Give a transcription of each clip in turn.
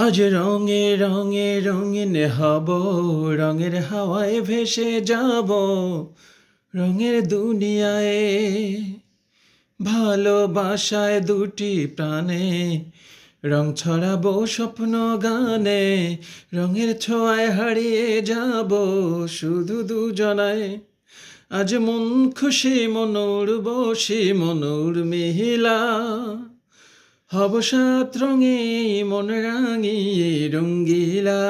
আজ রঙে রঙে রঙিন হব, রঙের হাওয়ায় ভেসে যাব রঙের দুনিয়ায়। ভালোবাসায় দুটি প্রাণে রং ছড়াবো স্বপ্ন গানে, রঙের ছোঁয়ায় হারিয়ে যাব শুধু দুজনায়। আজ মন খুশি মনুর বসি মনুর মিহিলা, হব সাত রঙে মন রাঙিয়ে রঙ্গিলা।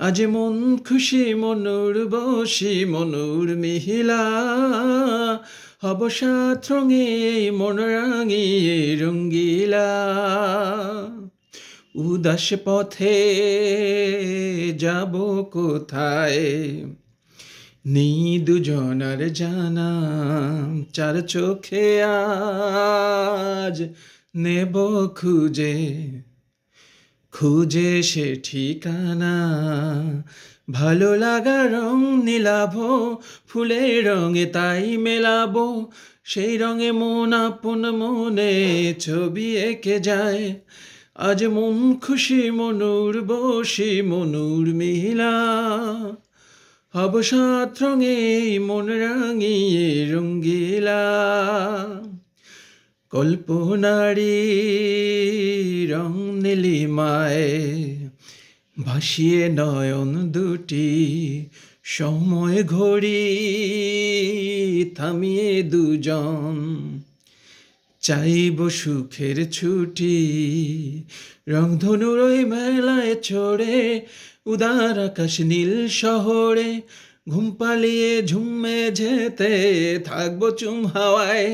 আজ মন খুশি মনুর বসি মনুর মিহিলা, হব সাত রঙে মন রাঙিয়ে রঙ্গিলা। উদাস পথে যাব কোথায়, নেই দুজনার জানা, চার চোখে আজ নেব খুঁজে খুঁজে সে ঠিকানা। ভালো লাগা রং নিলাবো, ফুলের রঙে তাই মেলাবো, সেই রঙে মন আপন মনে ছবি এঁকে যায়। আজ মন খুশি মনুর বসি মনুর মিলা, হব সাত রঙে মন রাঙিয়ে রঙ্গিলা। কল্পনারি রং নীলিমায় ভাসিয়ে নয়ন দুটি, সময় ঘড়ি থামিয়ে দুজন চাইব সুখের ছুটি। রংধনুর ওই মেলায় চড়ে উদার আকাশ নীল শহরে, ঘুম পালিয়ে ঝুমে যেতে থাকবো চুম হাওয়ায়।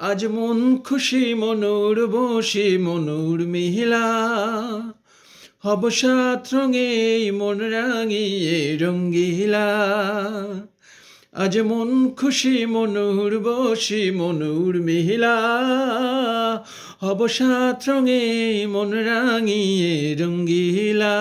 আজ মন খুশি মনুর বসি মনুর মিহিলা, হব সাত রঙে মন রাঙিয়ে রঙ্গিলা। আজ মন খুশি মনুর বসি মনুর মিহিলা, হব সাত রঙে মন রাঙিয়ে রঙ্গিলা।